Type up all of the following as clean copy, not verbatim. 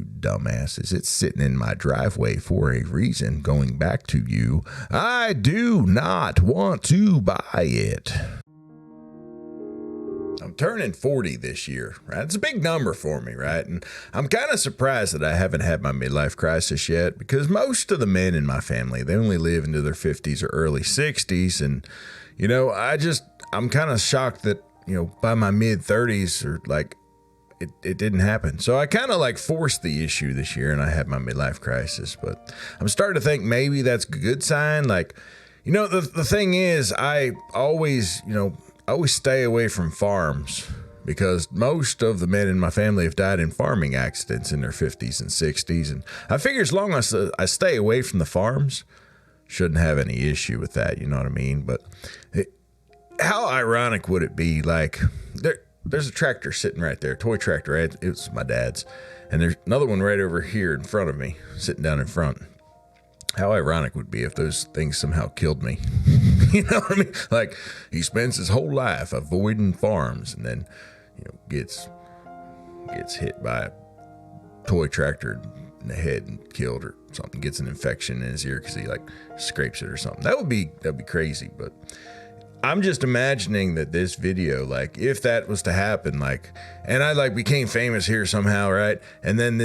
you dumbasses. It's sitting in my driveway for a reason. Going back to you, I do not want to buy it. I'm turning 40 this year, right? It's a big number for me, right? And I'm kind of surprised that I haven't had my midlife crisis yet, because most of the men in my family, they only live into their 50s or early 60s. And, you know, I'm kind of shocked that, you know, by my mid 30s or like, it didn't happen. So I kind of like forced the issue this year and I had my midlife crisis, but I'm starting to think maybe that's a good sign. Like, you know, the thing is, I always stay away from farms because most of the men in my family have died in farming accidents in their 50s and 60s. And I figure as long as I stay away from the farms, shouldn't have any issue with that. You know what I mean? But how ironic would it be? Like there's a tractor sitting right there, toy tractor, right? It was my dad's. And there's another one right over here in front of me, sitting down in front. How ironic would it be if those things somehow killed me? You know what I mean? Like, he spends his whole life avoiding farms and then, you know, gets hit by a toy tractor in the head and killed or something, gets an infection in his ear because he like scrapes it or something. That'd be crazy. But I'm just imagining that this video, like, if that was to happen, like, and I like became famous here somehow, right? And then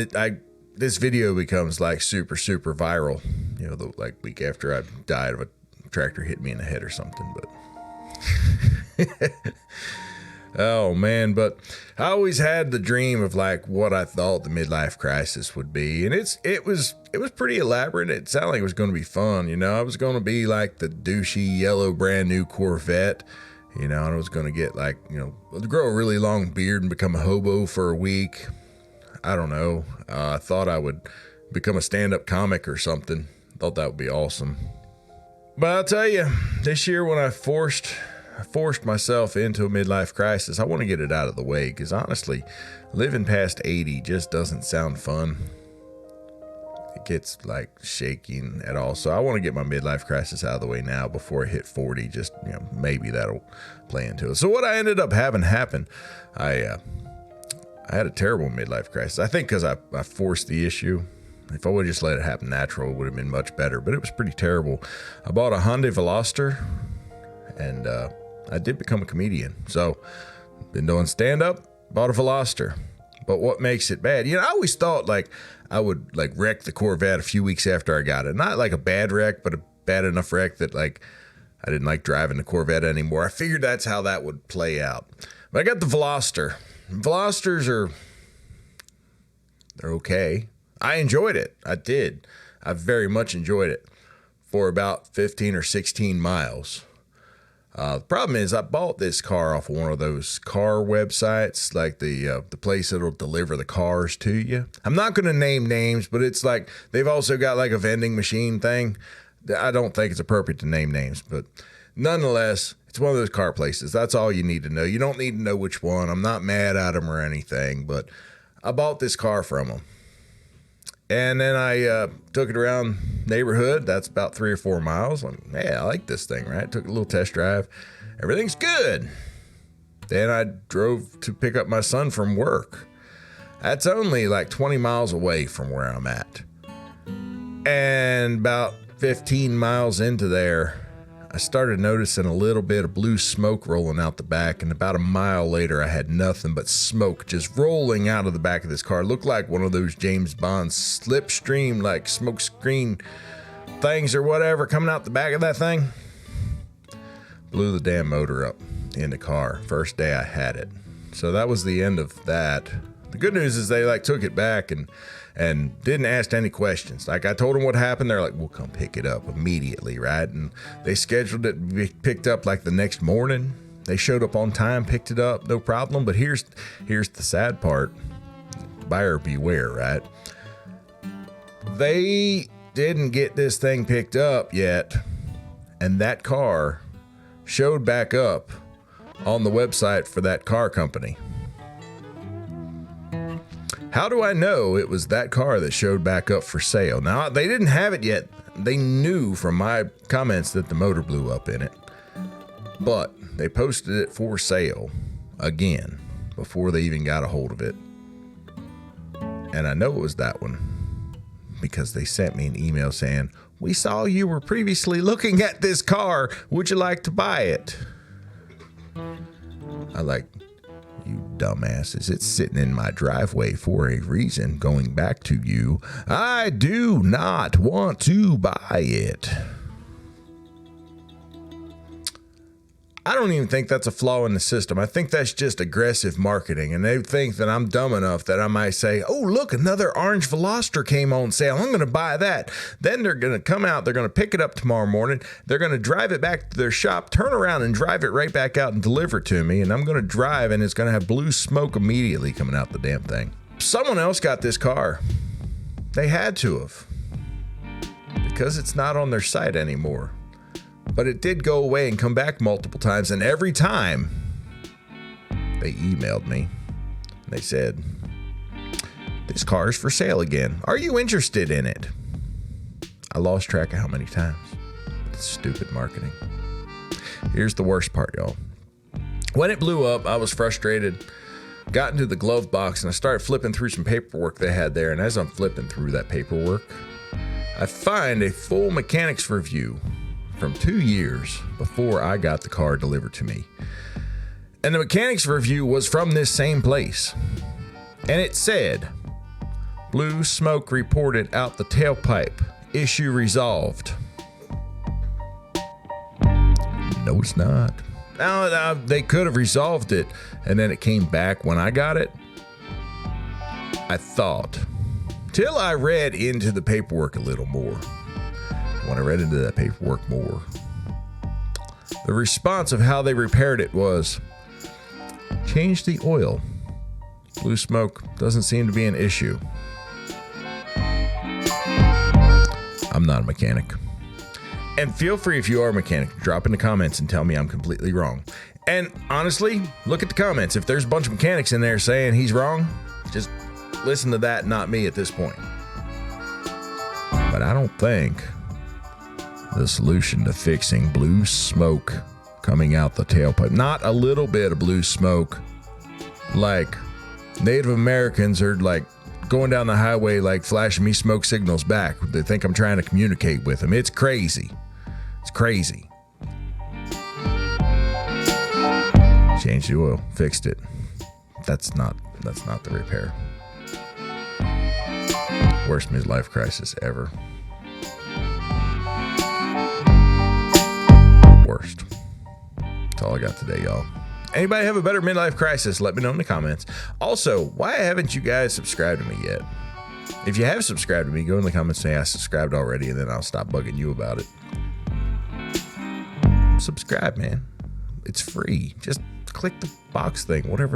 this video becomes like super, super viral, you know, the like week after I died of a tractor hit me in the head or something. But oh man, but I always had the dream of like what I thought the midlife crisis would be. And it was pretty elaborate. It sounded like it was going to be fun. You know, I was going to be like the douchey yellow brand new Corvette, you know, and I was going to get like, you know, grow a really long beard and become a hobo for a week. I don't know. I thought I would become a stand-up comic or something. Thought that would be awesome. But I'll tell you, this year when I forced myself into a midlife crisis, I want to get it out of the way because honestly, living past 80 just doesn't sound fun. It gets like shaking at all. So I want to get my midlife crisis out of the way now before I hit 40. Just, you know, maybe that'll play into it. So what I ended up having happen, I had a terrible midlife crisis. I think because I forced the issue. If I would have just let it happen natural, it would have been much better. But it was pretty terrible. I bought a Hyundai Veloster, and I did become a comedian. So, been doing stand-up, bought a Veloster. But what makes it bad? You know, I always thought like I would like wreck the Corvette a few weeks after I got it. Not like a bad wreck, but a bad enough wreck that like I didn't like driving the Corvette anymore. I figured that's how that would play out. But I got the Veloster. Velosters they're okay. I enjoyed it. I did. I very much enjoyed it for about 15 or 16 miles. The problem is I bought this car off of one of those car websites, like the place that'll deliver the cars to you. I'm not going to name names, but it's like they've also got like a vending machine thing. I don't think it's appropriate to name names, but nonetheless, it's one of those car places. That's all you need to know. You don't need to know which one. I'm not mad at them or anything, but I bought this car from them. And then I took it around neighborhood. That's about 3 or 4 miles. I'm like, hey, I like this thing, right? Took a little test drive. Everything's good. Then I drove to pick up my son from work. That's only like 20 miles away from where I'm at. And about 15 miles into there, I started noticing a little bit of blue smoke rolling out the back, and about a mile later, I had nothing but smoke just rolling out of the back of this car. It looked like one of those James Bond slipstream, like smoke screen things or whatever coming out the back of that thing. Blew the damn motor up in the car. First day I had it. So that was the end of that. The good news is they like took it back and didn't ask any questions. Like I told them what happened. They're like, we'll come pick it up immediately, right? And they scheduled it to be picked up like the next morning. They showed up on time, picked it up, no problem. But here's the sad part. Buyer beware, right? They didn't get this thing picked up yet. And that car showed back up on the website for that car company. How do I know it was that car that showed back up for sale? Now, they didn't have it yet. They knew from my comments that the motor blew up in it. But they posted it for sale again before they even got a hold of it. And I know it was that one because they sent me an email saying, "We saw you were previously looking at this car. Would you like to buy it?" I like, "You dumbasses, it's sitting in my driveway for a reason. Going back to you, I do not want to buy it." I don't even think that's a flaw in the system. I think that's just aggressive marketing. And they think that I'm dumb enough that I might say, "Oh, look, another orange Veloster came on sale. I'm going to buy that." Then they're going to come out. They're going to pick it up tomorrow morning. They're going to drive it back to their shop, turn around and drive it right back out and deliver it to me. And I'm going to drive and it's going to have blue smoke immediately coming out the damn thing. Someone else got this car. They had to have, because it's not on their site anymore. But it did go away and come back multiple times, and every time they emailed me. They said, "This car is for sale again. Are you interested in it?" I lost track of how many times. It's stupid marketing. Here's the worst part, y'all. When it blew up, I was frustrated, got into the glove box, and I started flipping through some paperwork they had there. And as I'm flipping through that paperwork, I find a full mechanics review from 2 years before I got the car delivered to me. And the mechanics review was from this same place. And it said, "Blue smoke reported out the tailpipe. Issue resolved." No, it's not. Now, they could have resolved it, and then it came back when I got it. I thought, till I read into the paperwork a little more. When I read into that paperwork more, the response of how they repaired it was, "Change the oil. Blue smoke doesn't seem to be an issue." I'm not a mechanic. And feel free, if you are a mechanic, drop in the comments and tell me I'm completely wrong. And honestly, look at the comments. If there's a bunch of mechanics in there saying he's wrong, just listen to that, not me at this point. But I don't think the solution to fixing blue smoke coming out the tailpipe, not a little bit of blue smoke, like Native Americans are like going down the highway like flashing me smoke signals back. They think I'm trying to communicate with them. It's crazy. It's crazy. Changed the oil, fixed it. That's not the repair. Worst midlife crisis ever. Worst. That's all I got today, y'all. Anybody have a better midlife crisis? Let me know in the comments. Also, why haven't you guys subscribed to me yet? If you have subscribed to me, go in the comments and say I subscribed already, and then I'll stop bugging you about it. Subscribe, man. It's free. Just click the box thing, whatever.